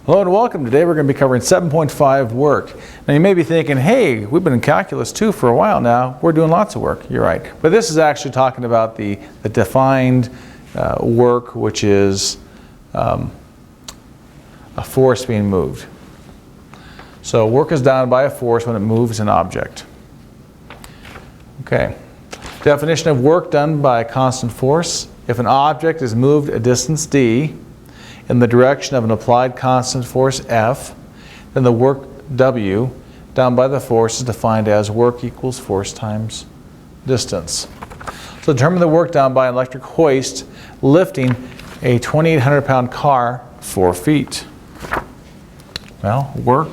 Hello and welcome. Today we're going to be covering 7.5 work. Now you may be thinking, hey, we've been in calculus 2 for a while now. We're doing lots of work. You're right. But this is actually talking about the defined work, which is a force being moved. So work is done by a force when it moves an object. Okay. Definition of work done by a constant force. If an object is moved a distance d in the direction of an applied constant force F, then the work W done by the force is defined as work equals force times distance. So determine the work done by an electric hoist lifting a 2,800 pound car 4 feet. Well, work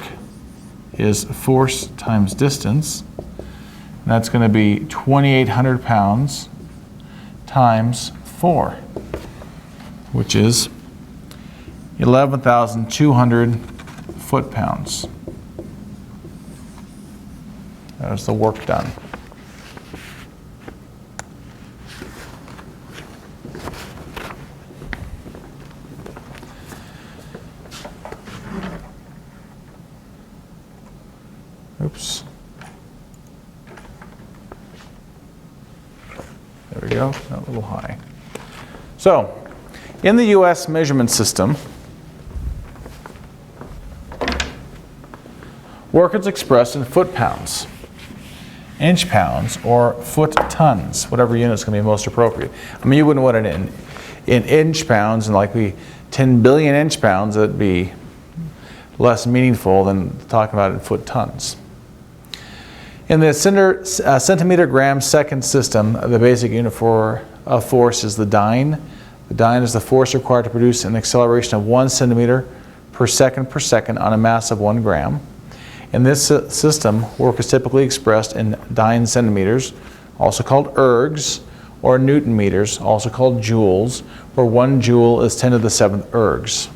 is force times distance. And that's going to be 2,800 pounds times 4, which is 11,200 foot-pounds. There's the work done. Oops. There we go, a little high. So, in the U.S. measurement system, work is expressed in foot-pounds, inch-pounds, or foot-tons, whatever unit is going to be most appropriate. I mean, you wouldn't want it in inch-pounds, and like 10 billion inch-pounds, that'd be less meaningful than talking about it in foot-tons. In the centimeter-gram-second system, the basic unit of force is the dyne. The dyne is the force required to produce an acceleration of 1 centimeter per second on a mass of 1 gram. In this system, work is typically expressed in dyne centimeters, also called ergs, or Newton meters, also called joules, where 1 joule is 10 to the 7th ergs.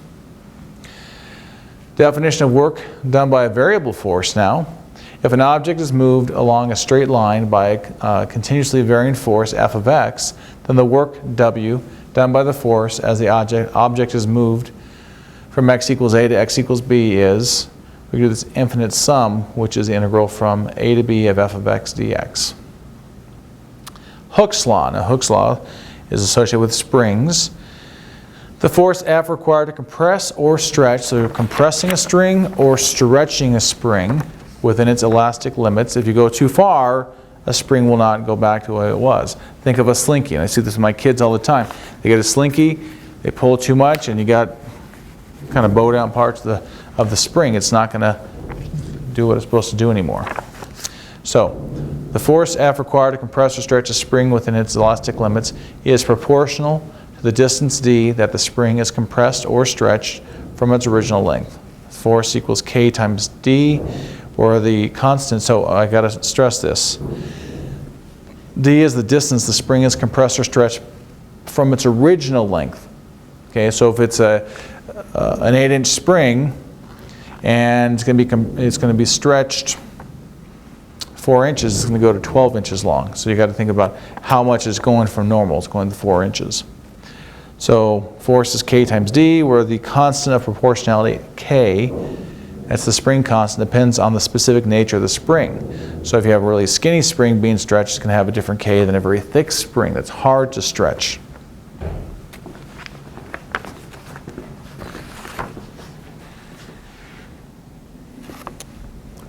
Definition of work done by a variable force now. If an object is moved along a straight line by a continuously varying force f of x, then the work W done by the force as the object is moved from x equals a to x equals b is, we do this infinite sum, which is the integral from a to b of f of x dx. Hooke's law. Now Hooke's law is associated with springs. The force F required to compress or stretch, so you're compressing a string or stretching a spring within its elastic limits. If you go too far, a spring will not go back to the way it was. Think of a slinky, and I see this with my kids all the time. They get a slinky, they pull it too much, and you got kind of bow down parts of the spring. It's not going to do what it's supposed to do anymore. So, the force F required to compress or stretch a spring within its elastic limits is proportional to the distance d that the spring is compressed or stretched from its original length. Force equals k times d, or the constant, so I got to stress this. D is the distance the spring is compressed or stretched from its original length. Okay, so if it's an 8-inch spring and it's going to be stretched 4 inches, it's going to go to 12 inches long. So you got to think about how much is going from normal. It's going to 4 inches. So force is k times d, where the constant of proportionality k, that's the spring constant, depends on the specific nature of the spring. So if you have a really skinny spring being stretched, it's going to have a different k than a very thick spring that's hard to stretch.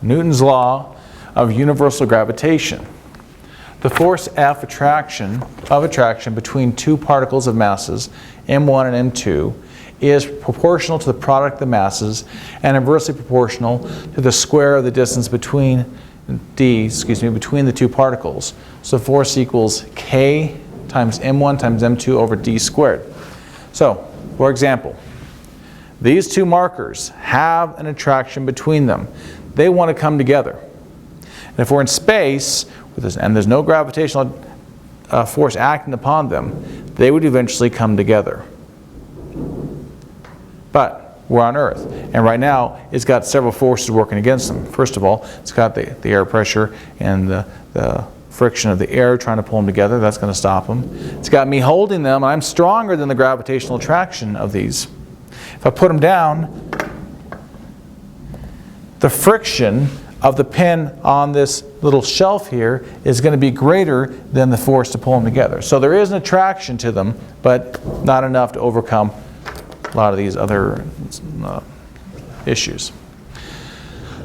Newton's law of universal gravitation. The force F of attraction between two particles of masses, m1 and m2, is proportional to the product of the masses and inversely proportional to the square of the distance between between the two particles. So force equals k times m1 times m2 over d squared. So, for example, these two markers have an attraction between them. They want to come together. And if we're in space and there's no gravitational force acting upon them, they would eventually come together. But we're on Earth, and right now it's got several forces working against them. First of all, it's got the air pressure and the friction of the air trying to pull them together. That's going to stop them. It's got me holding them. I'm stronger than the gravitational attraction of these. If I put them down, the friction of the pin on this little shelf here is going to be greater than the force to pull them together. So there is an attraction to them, but not enough to overcome a lot of these other issues.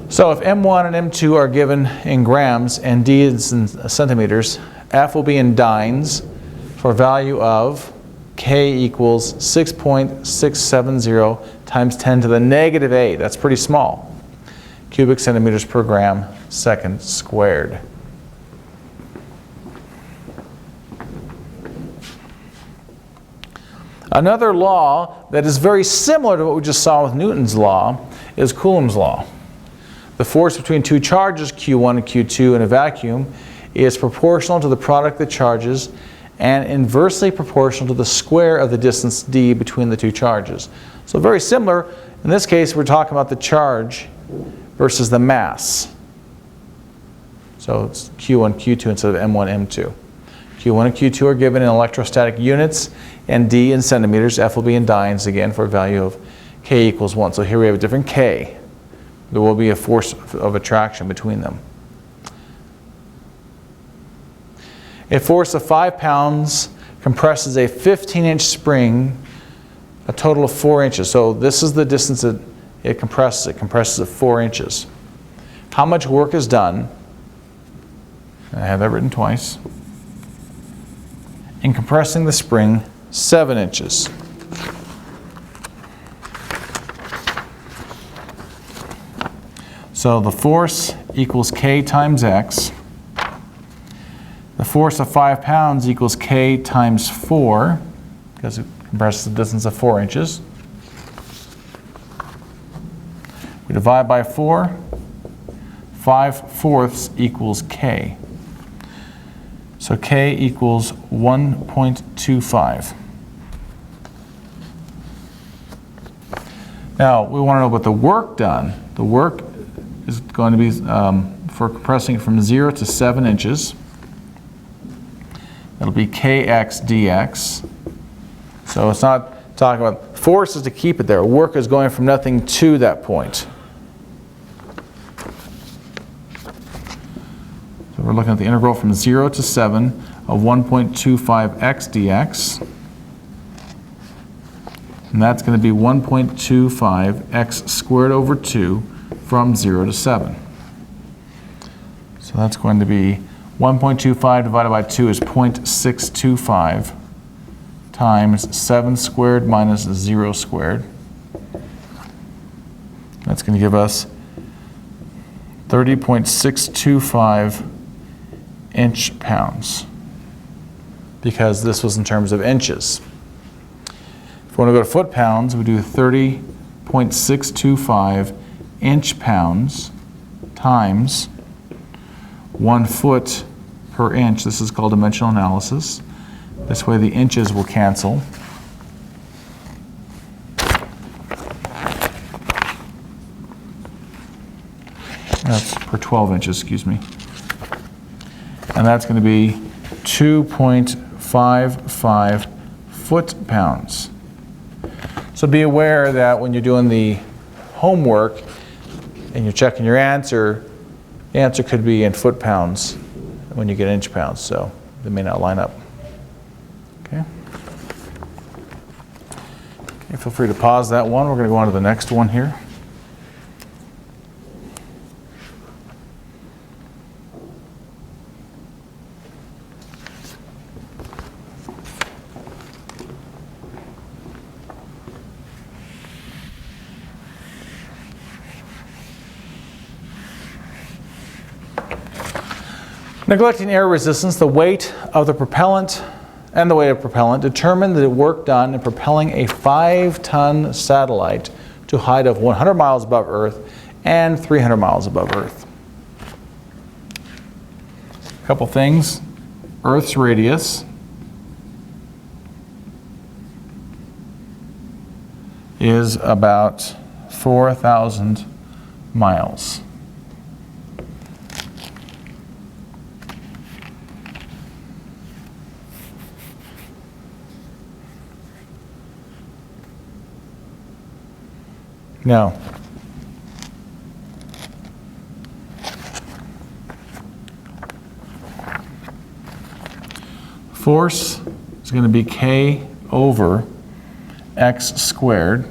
So if M1 and M2 are given in grams and D is in centimeters, F will be in dynes for a value of K equals 6.670 times 10 to the negative 8. That's pretty small. Cubic centimeters per gram second squared. Another law that is very similar to what we just saw with Newton's law is Coulomb's law. The force between two charges, Q1 and Q2, in a vacuum is proportional to the product of the charges and inversely proportional to the square of the distance d between the two charges. So very similar. In this case, we're talking about the charge versus the mass. So it's Q1, Q2 instead of M1, M2. Q1 and Q2 are given in electrostatic units and D in centimeters. F will be in dynes again for a value of K equals 1. So here we have a different K. There will be a force of attraction between them. A force of 5 pounds compresses a 15-inch spring a total of 4 inches. So this is the distance that it compresses. It compresses at 4 inches. How much work is done? I have that written twice. In compressing the spring 7 inches. So the force equals K times X. The force of 5 pounds equals K times 4, because it compresses the distance of 4 inches. We divide by 4. 5/4 equals K. So K equals 1.25. Now, we want to know about the work done. The work is going to be for compressing it from 0 to 7 inches. It'll be Kx dx. So it's not talking about force is to keep it there. Work is going from nothing to that point. So we're looking at the integral from 0 to 7 of 1.25 x dx. And that's going to be 1.25 x squared over 2 from 0 to 7. So that's going to be 1.25 divided by 2 is 0.625 times 7 squared minus 0 squared. That's going to give us 30.625 inch pounds, because this was in terms of inches. If we want to go to foot pounds, we do 30.625 inch pounds times 1 foot per inch. This is called dimensional analysis. This way the inches will cancel. That's per 12 inches, excuse me. And that's going to be 2.55 foot pounds. So be aware that when you're doing the homework and you're checking your answer, the answer could be in foot pounds when you get inch pounds, so they may not line up. Okay. Okay, feel free to pause that one. We're going to go on to the next one here. Neglecting air resistance, the weight of the propellant and the weight of propellant determine the work done in propelling a 5-ton satellite to a height of 100 miles above Earth and 300 miles above Earth. A couple things. Earth's radius is about 4,000 miles. Now, Force is going to be K over x squared.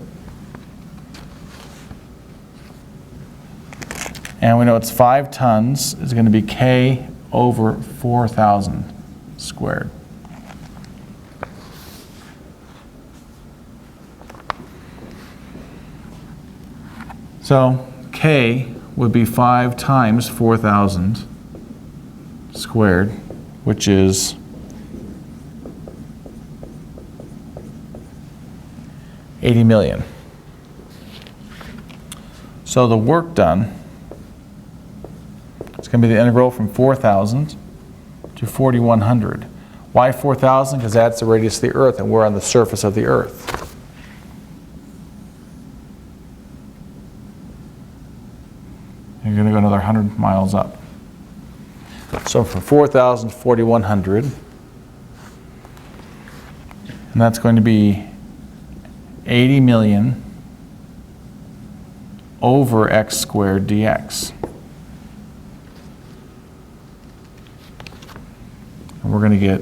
And we know it's 5 tons is going to be K over 4,000 squared. So K would be 5 times 4,000 squared, which is 80 million. So the work done is going to be the integral from 4,000 to 4,100. Why 4,000? Because that's the radius of the Earth, and we're on the surface of the Earth. You're going to go another 100 miles up. So from 4,000 to 4,100, and that's going to be 80 million over x squared dx. And we're going to get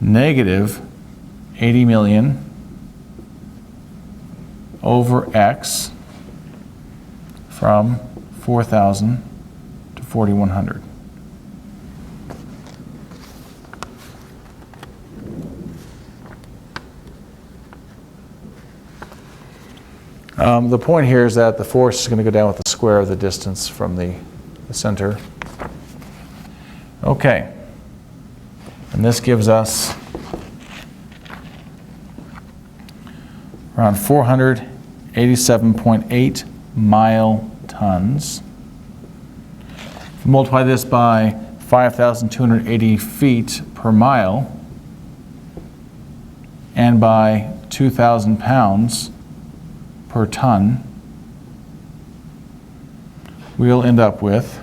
negative 80 million over x from 4,000 to 4,100. The point here is that the force is going to go down with the square of the distance from the center. Okay. And this gives us around 487.8 mile tons. If we multiply this by 5,280 feet per mile and by 2,000 pounds per ton, we'll end up with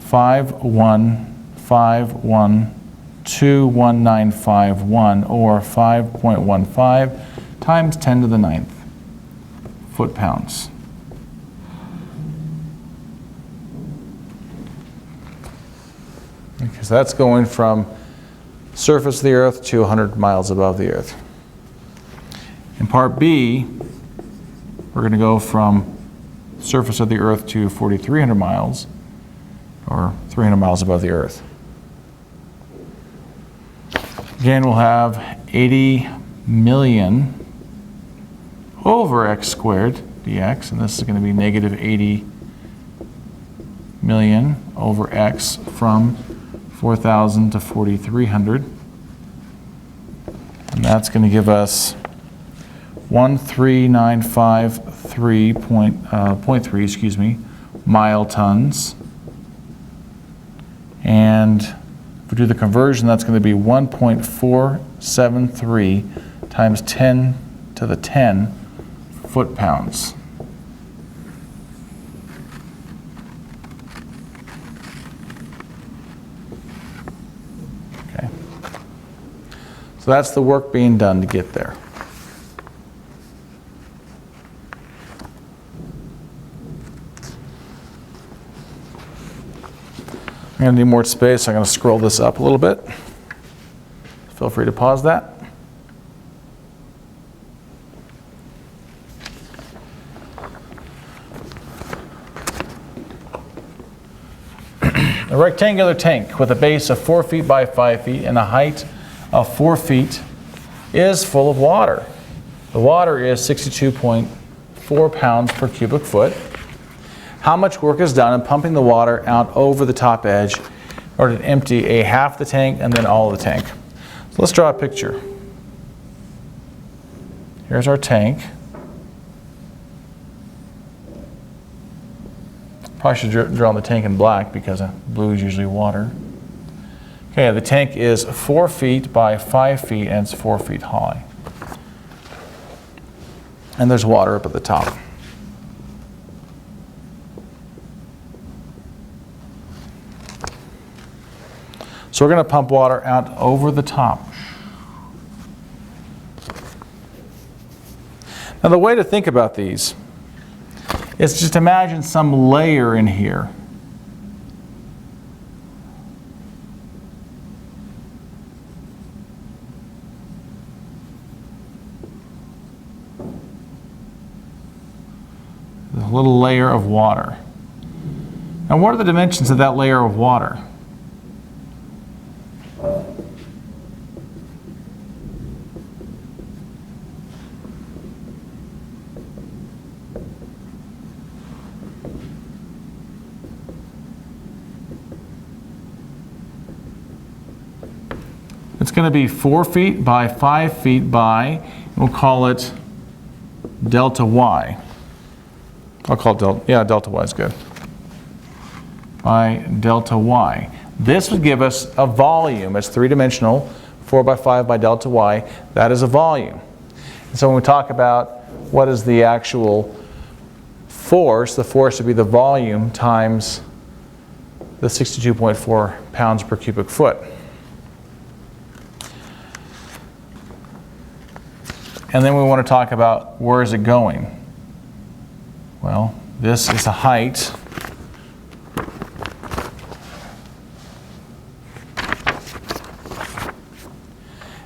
5,151,21951, or 5.15 times 10 to the 9th foot-pounds. Because that's going from surface of the Earth to 100 miles above the Earth. In part B, we're going to go from surface of the Earth to 4,300 miles, or 300 miles above the Earth. Again, we'll have 80 million over x squared dx, and this is going to be negative 80 million over x from 4,000 to 4,300. And that's going to give us 13953.3 mile tons. And if we do the conversion, that's going to be 1.473 times 10 to the 10 foot-pounds. Okay. So that's the work being done to get there. I'm going to need more space, so I'm going to scroll this up a little bit. Feel free to pause that. A rectangular tank with a base of 4 feet by 5 feet and a height of 4 feet is full of water. The water is 62.4 pounds per cubic foot. How much work is done in pumping the water out over the top edge in order to empty a half the tank and then all of the tank? So let's draw a picture. Here's our tank. Probably should draw the tank in black because blue is usually water. Okay, the tank is 4 feet by 5 feet and it's 4 feet high. And there's water up at the top. So we're going to pump water out over the top. Now the way to think about these is just imagine some layer in here. little layer of water. Now what are the dimensions of that layer of water? It's going to be 4 feet by 5 feet by, we'll call it delta y. I'll call it delta y is good. By delta y. This would give us a volume. It's three-dimensional, 4 by 5 by delta y. That is a volume. And so when we talk about what is the actual force, the force would be the volume times the 62.4 pounds per cubic foot. And then we want to talk about where is it going. Well, this is the height.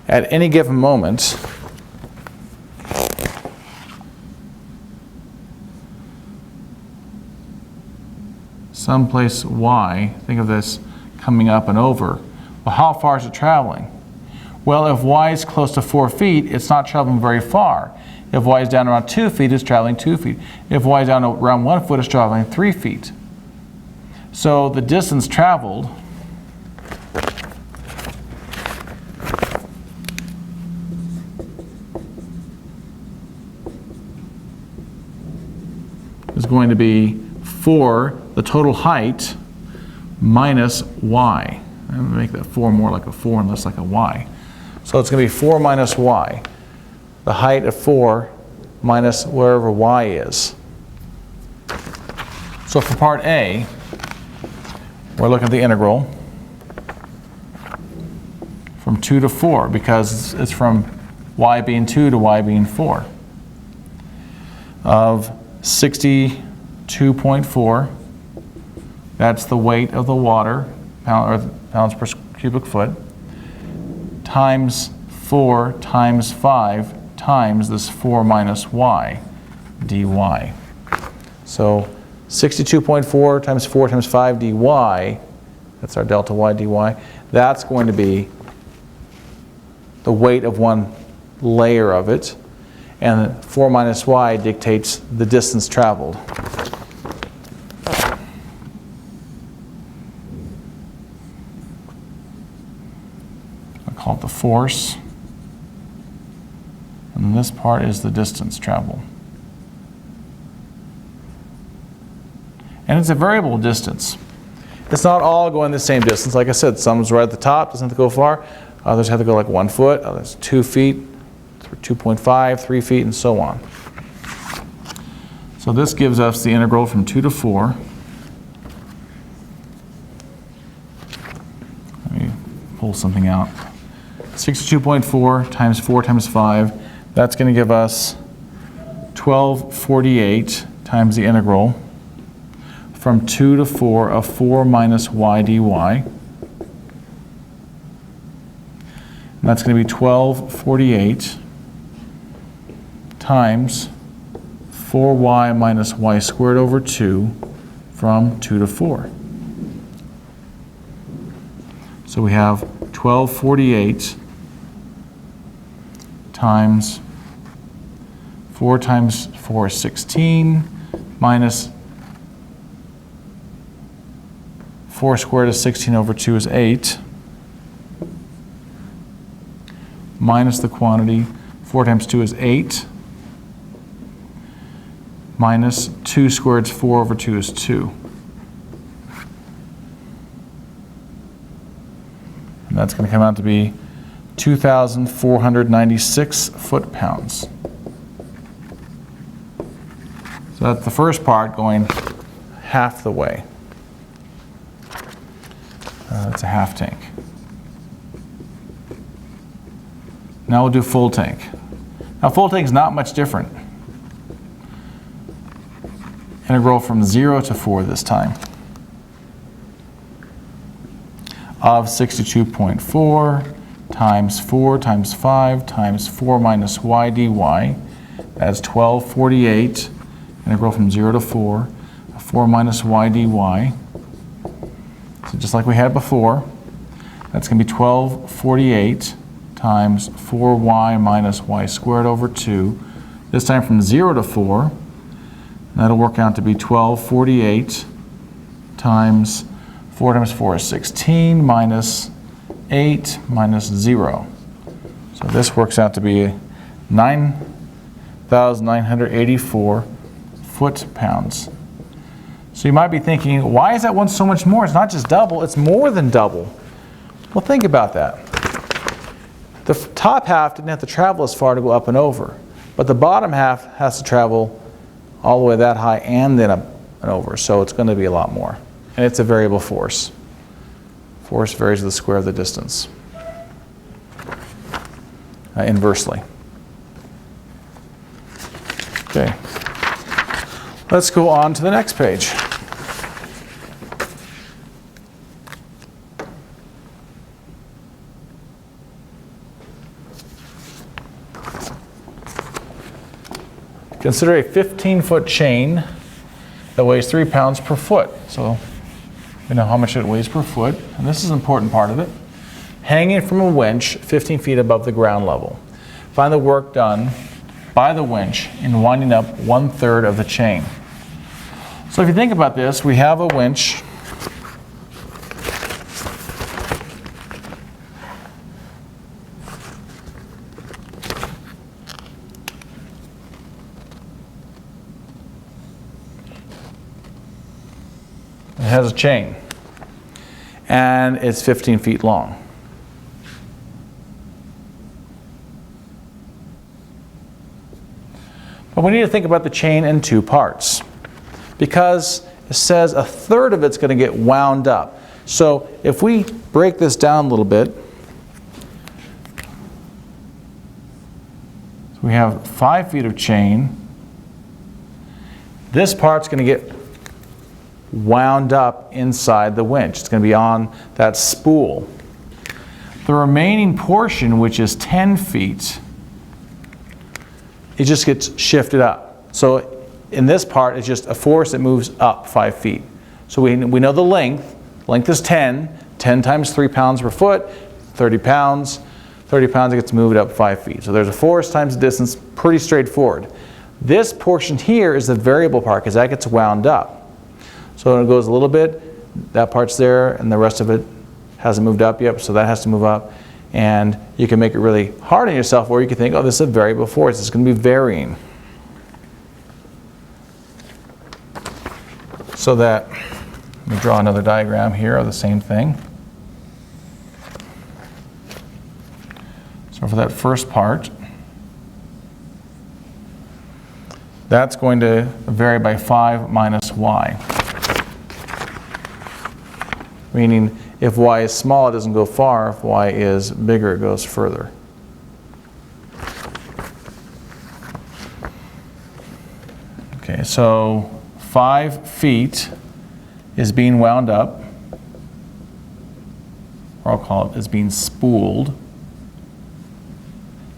At any given moment, someplace y, think of this coming up and over. Well, how far is it traveling? Well, if y is close to 4 feet, it's not traveling very far. If y is down around 2 feet, it's traveling 2 feet. If y is down around 1 foot, it's traveling 3 feet. So the distance traveled is going to be 4, the total height, minus y. I'm going to make that 4 more like a 4 and less like a y. So it's going to be 4 minus y. The height of 4 minus wherever y is. So for part A, we're looking at the integral from 2 to 4 because it's from y being 2 to y being 4 of 62.4. That's the weight of the water, pounds per cubic foot, times 4 times 5 times this 4 minus y dy. So 62.4 times 4 times 5 dy, that's our delta y dy, that's going to be the weight of one layer of it, and 4 minus y dictates the distance traveled. Call it the force, and this part is the distance traveled. And it's a variable distance. It's not all going the same distance. Like I said, some's right at the top, doesn't have to go far. Others have to go like 1 foot, others 2 feet, 2.5, 3 feet, and so on. So this gives us the integral from 2 to 4. Let me pull something out. 62.4 times 4 times 5, that's going to give us 1248 times the integral from 2 to 4 of 4 minus y dy. And that's going to be 1248 times 4y minus y squared over 2 from 2 to 4. So we have 1248 times 4 times 4 is 16, minus 4 squared is 16 over 2 is 8, minus the quantity, 4 times 2 is 8, minus 2 squared is 4 over 2 is 2. And that's going to come out to be 2,496 foot-pounds. So that's the first part going half the way. That's a half tank. Now we'll do full tank. Now full tank is not much different. Integral from 0 to 4 this time. Of 62.4 times 4 times 5 times 4 minus y dy. That's 1248. And integral from 0 to 4, 4 minus y dy. So just like we had before, that's going to be 1248 times 4y minus y squared over 2. This time from 0 to 4. That'll work out to be 1248 times 4 times 4 is 16 minus 8 minus 0. So this works out to be 9,984 foot-pounds. So you might be thinking, why is that one so much more? It's not just double, it's more than double. Well, think about that. The top half didn't have to travel as far to go up and over, but the bottom half has to travel all the way that high and then up and over, so it's going to be a lot more. And it's a variable force. Force varies with the square of the distance. Inversely. Okay. Let's go on to the next page. Consider a 15-foot chain that weighs 3 pounds per foot. So you know how much it weighs per foot, and this is an important part of it. Hanging from a winch 15 feet above the ground level. Find the work done by the winch in winding up 1/3 of the chain. So if you think about this, we have a winch. It has a chain, and it's 15 feet long. But we need to think about the chain in two parts, because it says 1/3 of it's going to get wound up. So if we break this down a little bit, so we have 5 feet of chain. This part's going to get wound up inside the winch. It's going to be on that spool. The remaining portion, which is 10 feet, it just gets shifted up. So in this part, it's just a force that moves up 5 feet. So we know the length. Length is 10. 10 times 3 pounds per foot, 30 pounds. 30 pounds, it gets moved up 5 feet. So there's a force times the distance, pretty straightforward. This portion here is the variable part, because that gets wound up. So it goes a little bit, that part's there, and the rest of it hasn't moved up yet, so that has to move up. And you can make it really hard on yourself, or you can think, oh, this is a variable force, it's going to be varying. So that, let me draw another diagram here of the same thing. So for that first part, that's going to vary by 5 minus y. Meaning, if y is small, it doesn't go far. If y is bigger, it goes further. Okay, so 5 feet is being wound up, or I'll call it is being spooled.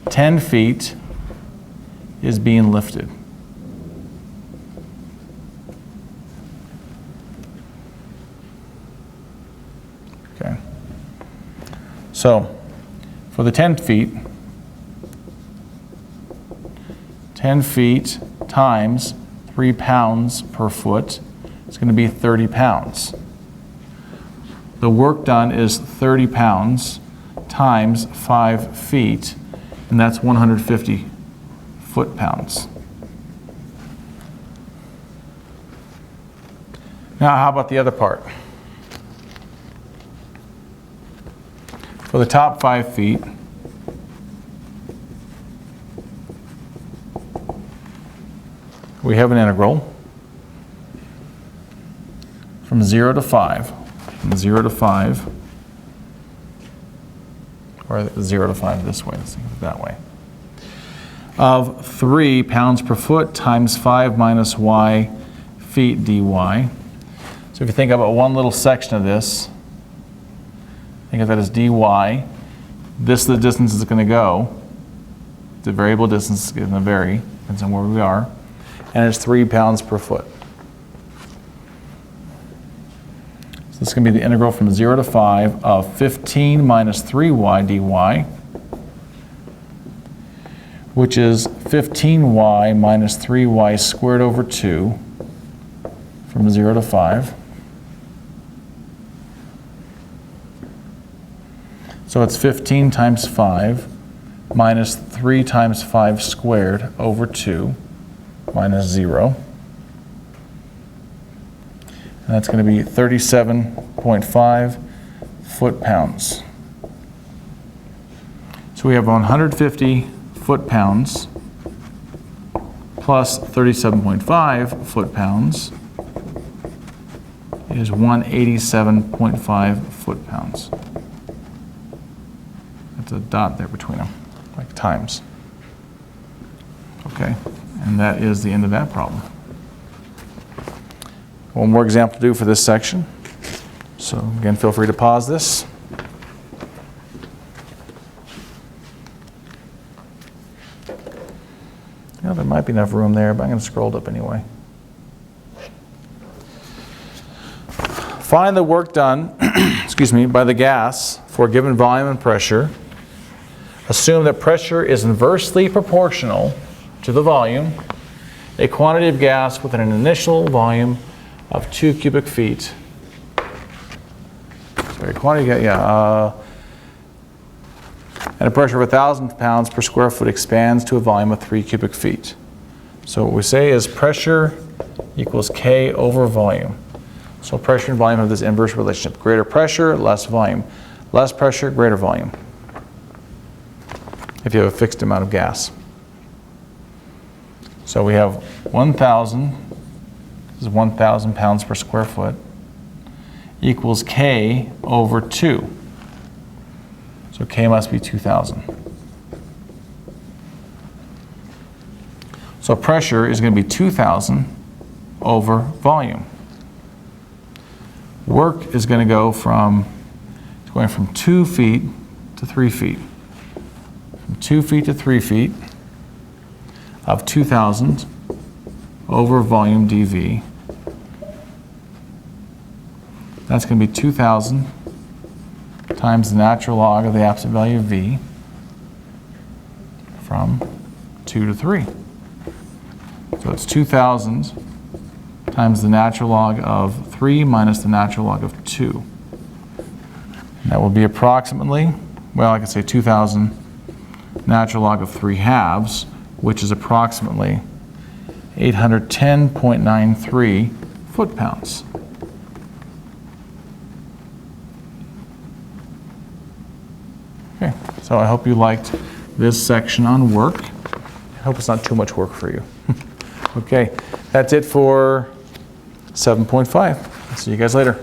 10 feet is being lifted. Okay. So for the 10 feet times 3 pounds per foot, it's going to be 30 pounds. The work done is 30 pounds times 5 feet, and that's 150 foot-pounds. Now, how about the other part? For the top 5 feet, we have an integral from 0 to 5. From 0 to 5, or 0 to 5 this way, let's think of it that way, of 3 pounds per foot times 5 minus y feet dy. So if you think about one little section of this, think of that as dy. This is the distance it's going to go. The variable distance is going to vary, depends on where we are. and it's 3 pounds per foot. So this is going to be the integral from 0 to 5 of 15 minus 3y dy, which is 15y minus 3y squared over 2 from 0 to 5. So it's 15 times 5 minus 3 times 5 squared over 2 minus 0. And that's going to be 37.5 foot-pounds. So we have 150 foot-pounds plus 37.5 foot-pounds is 187.5 foot-pounds. That's a dot there between them, like times. Okay, and that is the end of that problem. One more example to do for this section. So again, feel free to pause this. Yeah, there might be enough room there, but I'm going to scroll it up anyway. Find the work done by the gas for a given volume and pressure. Assume that pressure is inversely proportional to the volume. A quantity of gas with an initial volume of 2 cubic feet. Sorry, quantity, and a pressure of 1,000 pounds per square foot expands to a volume of 3 cubic feet. So what we say is pressure equals K over volume. So pressure and volume have this inverse relationship. Greater pressure, less volume. Less pressure, greater volume. If you have a fixed amount of gas. So we have 1,000, this is 1,000 pounds per square foot, equals K over 2. So K must be 2,000. So pressure is going to be 2,000 over volume. Work is going to go from, it's going from 2 feet to 3 feet. From 2 feet to 3 feet of 2,000 over volume dV. That's going to be 2,000 times the natural log of the absolute value of V from 2 to 3. So it's 2,000 times the natural log of 3 minus the natural log of 2. And that will be approximately, well, I could say 2,000 natural log of 3 halves, which is approximately 810.93 foot-pounds. Okay, so I hope you liked this section on work. I hope it's not too much work for you. Okay, that's it for 7.5. See you guys later.